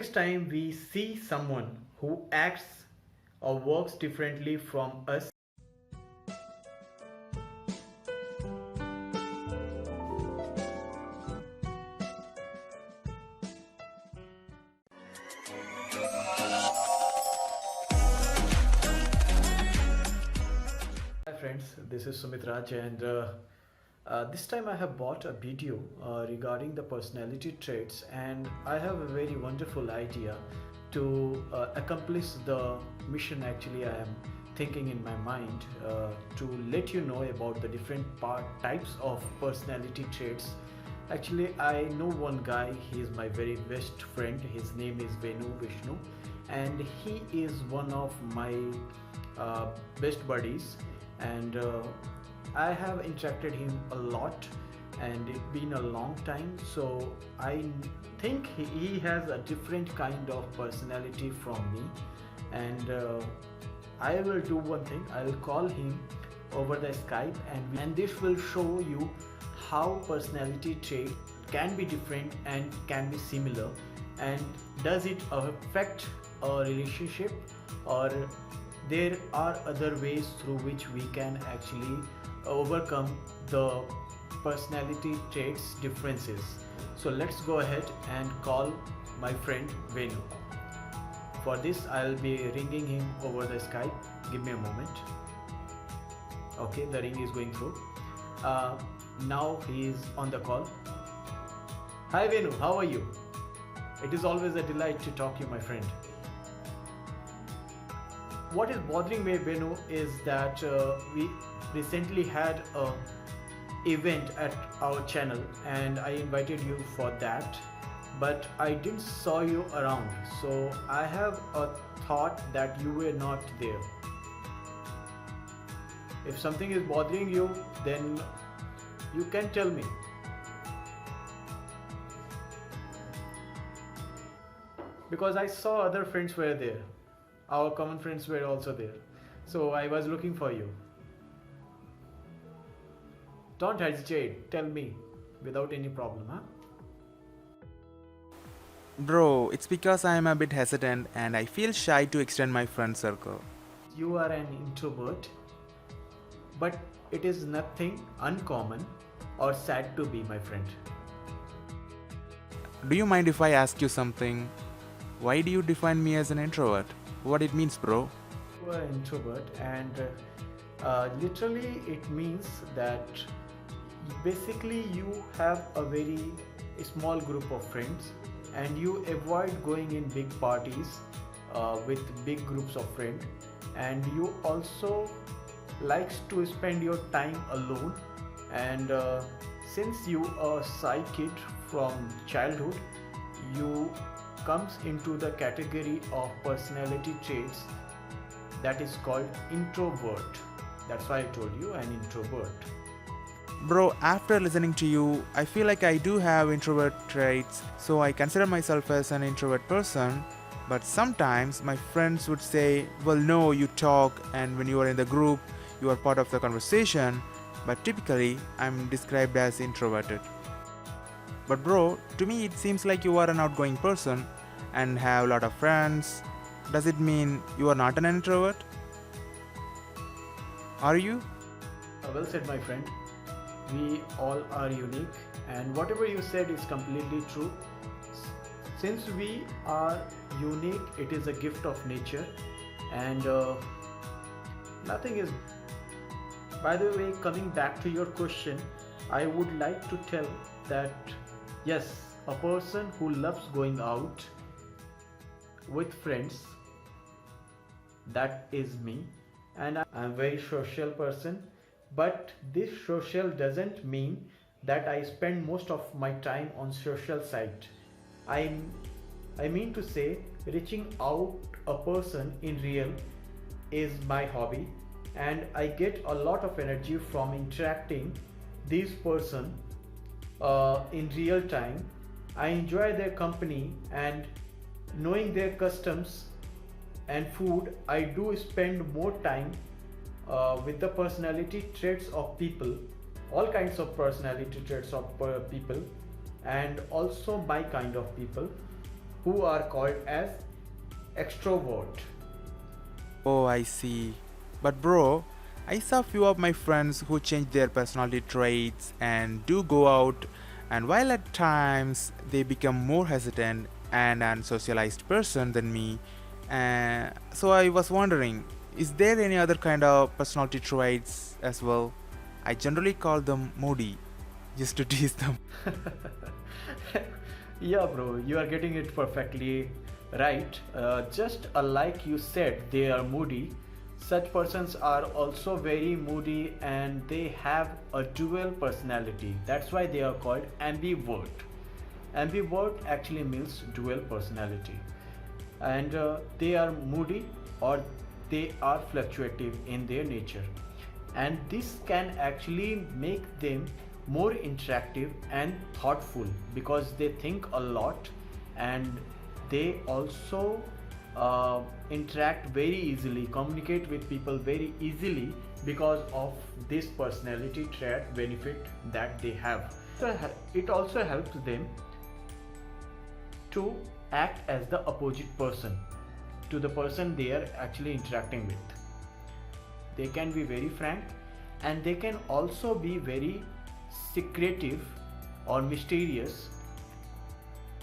next time we see someone who acts or works differently from us, hi friends, this is Sumit Raj, and this time I have bought a video regarding the personality traits, and I have a very wonderful idea to accomplish the mission. Actually, I am thinking in my mind to let you know about the different types of personality traits. Actually, I know one guy. He is my very best friend. His name is Vishnu, and he is one of my best buddies, and I have interacted him a lot, and it's been a long time. So I think he has a different kind of personality from me, and I will do one thing. I will call him over the Skype, and this will show you how personality trait can be different and can be similar, and does it affect a relationship, or there are other ways through which we can actually overcome the personality traits differences. So let's go ahead and call my friend Venu. For this I'll be ringing him over the Skype. Give me a moment. Okay, the ring is going through. Now he is on the call. Hi Venu, how are you? It is always a delight to talk to you, my friend. What is bothering me, Venu, is that we recently had a event at our channel, and I invited you for that, but I didn't saw you around, so I have a thought that you were not there. If something is bothering you, then you can tell me. Because I saw other friends were there. Our common friends were also there. So I was looking for you. Don't hesitate. Tell me without any problem, huh? Bro, it's because I am a bit hesitant and I feel shy to extend my friend circle. You are an introvert, but it is nothing uncommon or sad to be, my friend. Do you mind if I ask you something? Why do you define me as an introvert? What it means, bro? You are an introvert, and literally it means that basically you have a very small group of friends, and you avoid going in big parties with big groups of friends, and you also likes to spend your time alone. And since you are a shy kid from childhood, you comes into the category of personality traits that is called introvert. That's why I told you an introvert. Bro, after listening to you, I feel like I do have introvert traits, so I consider myself as an introvert person. But sometimes my friends would say, well, no, you talk, and when you are in the group, you are part of the conversation. But typically, I'm described as introverted. But bro, to me it seems like you are an outgoing person and have a lot of friends. Does it mean you are not an introvert? Are you? Well said, my friend. We all are unique, and whatever you said is completely true. Since we are unique, it is a gift of nature, and nothing is. By the way, coming back to your question, I would like to tell that yes, a person who loves going out with friends, that is me, and I'm a very social person. But this social doesn't mean that I spend most of my time on social site. I I mean to say, reaching out a person in real is my hobby, and I get a lot of energy from interacting this person in real time. I enjoy their company, and knowing their customs and food, I do spend more time with the personality traits of people, all kinds of personality traits of people, and also my kind of people. who are called as extrovert. Oh, I see. But bro, I saw few of my friends who change their personality traits and do go out, and while at times they become more hesitant and an socialized person than me, so I was wondering, is there any other kind of personality traits as well? I generally call them moody, just to tease them. Yeah, bro, you are getting it perfectly right. Just like you said, they are moody. Such persons are also very moody and they have a dual personality. That's why they are called ambivert. Ambivert actually means dual personality. And they are moody or they are fluctuative in their nature. And this can actually make them more interactive and thoughtful because they think a lot, and they also interact very easily, communicate with people very easily because of this personality trait benefit that they have. So it also helps them to act as the opposite person to the person they are actually interacting with. They can be very frank, and they can also be very secretive or mysterious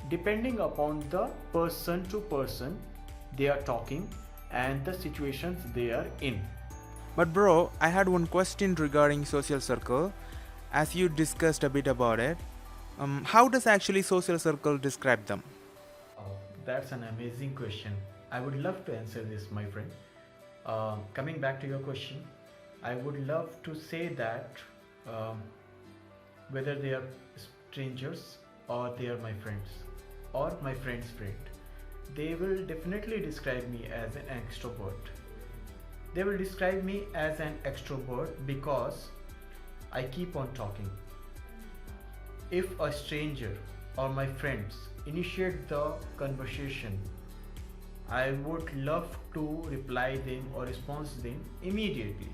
depending upon the person to person they are talking and the situations they are in. But bro, I had one question regarding social circle. As you discussed a bit about it, how does actually social circle describe them? Oh, that's an amazing question. I would love to answer this, my friend. Coming back to your question, I would love to say that um, whether they are strangers or they are my friends or my friend's friend, they will definitely describe me as an extrovert. They will describe me as an extrovert because I keep on talking. If a stranger or my friends initiate the conversation, I would love to reply them or respond to them immediately.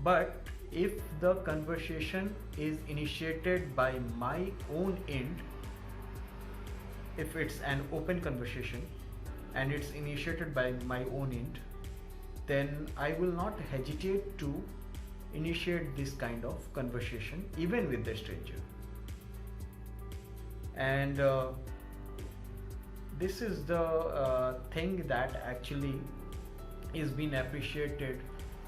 But if the conversation is initiated by my own end, if it's an open conversation and it's initiated by my own end, then I will not hesitate to initiate this kind of conversation even with the stranger. And this is the thing that actually is being appreciated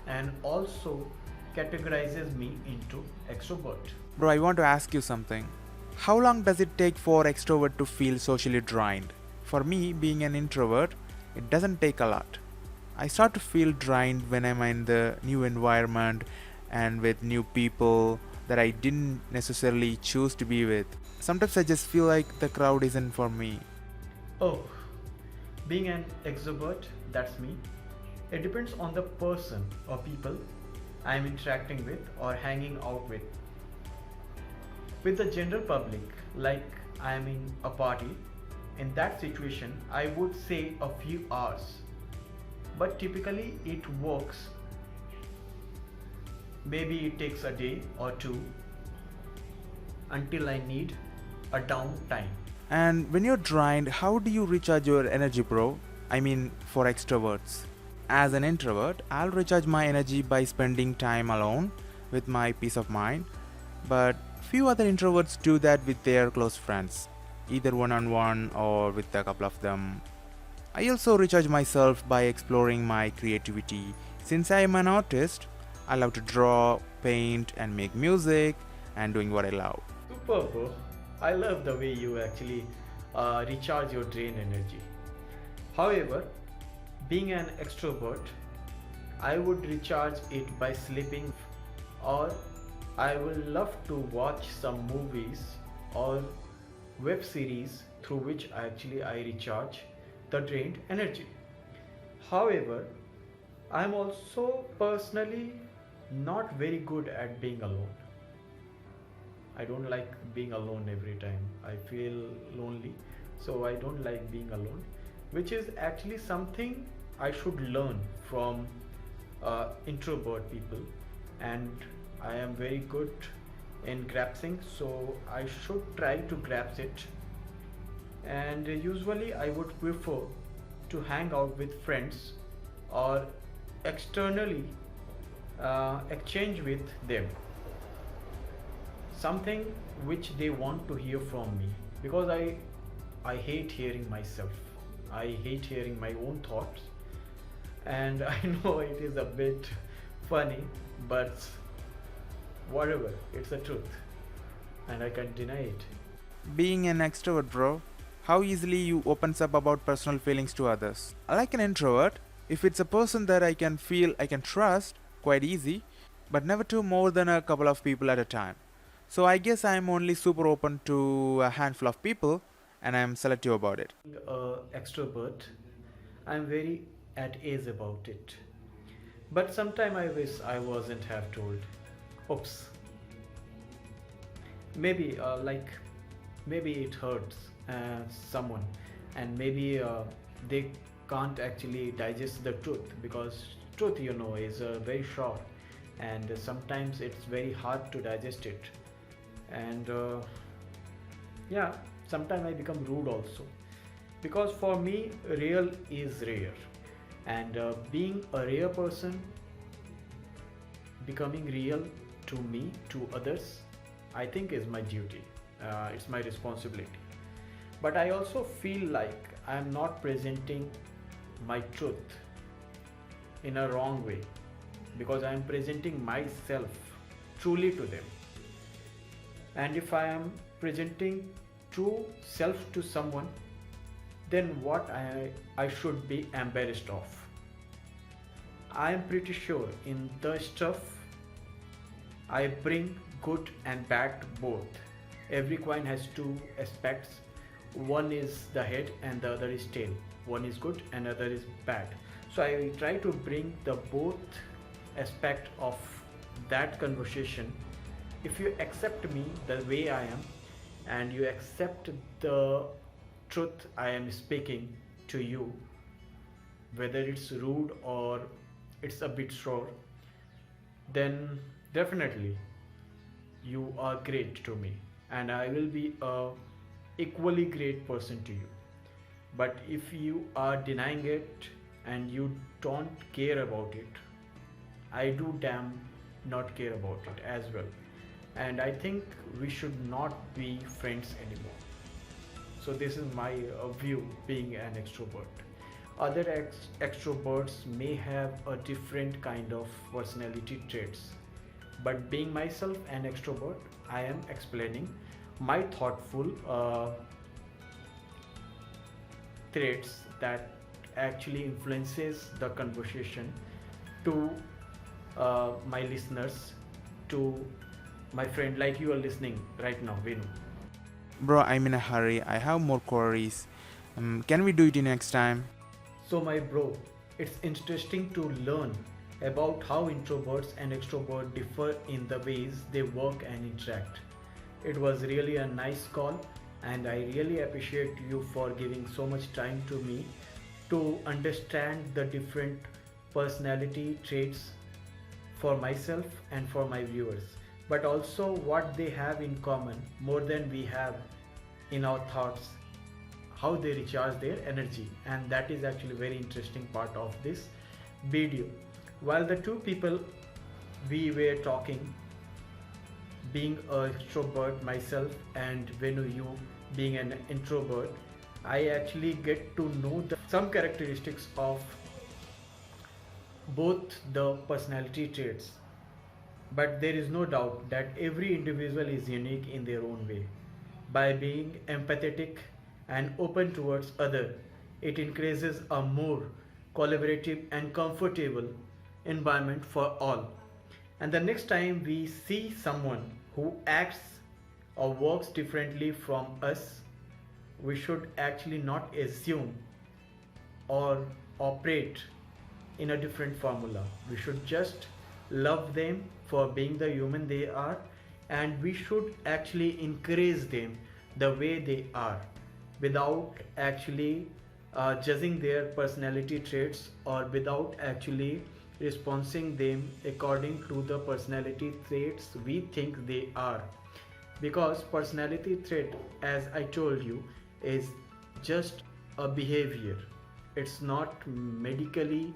and also categorizes me into extrovert. Bro, I want to ask you something. How long does it take for extrovert to feel socially drained? For me, being an introvert, it doesn't take a lot. I start to feel drained when I'm in the new environment and with new people that I didn't necessarily choose to be with. Sometimes I just feel like the crowd isn't for me. Oh, being an extrovert, that's me. It depends on the person or people I'm interacting with or hanging out with. With the general public, like I am in a party, in that situation, I would say a few hours. But typically, it works. Maybe it takes a day or two until I need a downtime. And when you're drained, how do you recharge your energy, bro? I mean, for extroverts. As an introvert, I'll recharge my energy by spending time alone with my peace of mind. But few other introverts do that with their close friends, either one on one or with a couple of them. I also recharge myself by exploring my creativity. Since I am an artist, I love to draw, paint, and make music and doing what I love. Super, bro. I love the way you actually recharge your drain energy. However, being an extrovert, I would recharge it by sleeping, or I will love to watch some movies or web series through which actually I recharge the drained energy. However, I am also personally not very good at being alone. I don't like being alone every time. I feel lonely, so I don't like being alone, which is actually something I should learn from introvert people, and I am very good in grasping, so I should try to grasp it and usually I would prefer to hang out with friends or externally exchange with them something which they want to hear from me, because I hate hearing myself. I hate hearing my own thoughts, and I know it is a bit funny, but whatever, it's the truth, and I can't deny it. Being an extrovert, bro, how easily you opens up about personal feelings to others. Like an introvert, if it's a person that I can feel I can trust, quite easy, but never to more than a couple of people at a time. So I guess I'm only super open to a handful of people and I'm selective about it. Extrovert, I'm very at ease about it. But sometime I wish I wasn't have told. Oops. Maybe maybe it hurts someone, and maybe they can't actually digest the truth, because truth, is very short, and sometimes it's very hard to digest it. And yeah, sometimes I become rude also, because for me real is rare, and being a rare person, becoming real to me, to others, I think is my duty. It's my responsibility, but I also feel like I'm not presenting my truth in a wrong way, because I am presenting myself truly to them. And if I am presenting true self to someone, then what I should be embarrassed of? I am pretty sure in the stuff I bring good and bad both. Every coin has two aspects. One is the head and the other is tail. One is good and other is bad. So I try to bring the both aspect of that conversation. If you accept me the way I am, and you accept the truth I am speaking to you, whether it's rude or it's a bit sore, then definitely you are great to me, and I will be a equally great person to you. But if you are denying it and you don't care about it, I do damn not care about it as well. And I think we should not be friends anymore. So this is my view, being an extrovert. Other extroverts may have a different kind of personality traits, but being myself an extrovert, I am explaining my thoughtful traits that actually influences the conversation to my listeners, to my friend like you are listening right now, Venu. Bro, I'm in a hurry. I have more queries. Can we do it next time? So my bro, it's interesting to learn about how introverts and extroverts differ in the ways they work and interact. It was really a nice call, and I really appreciate you for giving so much time to me to understand the different personality traits for myself and for my viewers, but also what they have in common more than we have in our thoughts, how they recharge their energy. And that is actually very interesting part of this video. While the two people we were talking, being an extrovert myself and Venu, you being an introvert, I actually get to know some characteristics of both the personality traits. But there is no doubt that every individual is unique in their own way. By being empathetic and open towards other, it increases a more collaborative and comfortable environment for all. And the next time we see someone who acts or works differently from us, we should actually not assume or operate in a different formula. We should just love them for being the human they are, and we should actually encourage them the way they are, without actually judging their personality traits, or without actually responding them according to the personality traits we think they are. Because personality trait, as I told you, is just a behavior. It's not medically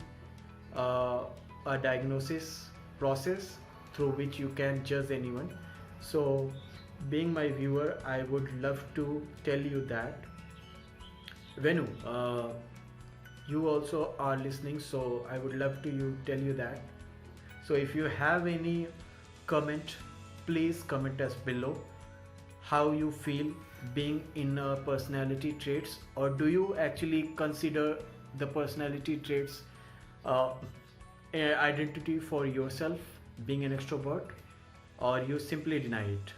uh, a diagnosis process through which you can judge anyone. So, being my viewer, I would love to tell you that Venu, you also are listening, so I would love to tell you that. So if you have any comment, please comment us below how you feel being in personality traits, or do you actually consider the personality traits uh, identity for yourself being an extrovert, or you simply deny it.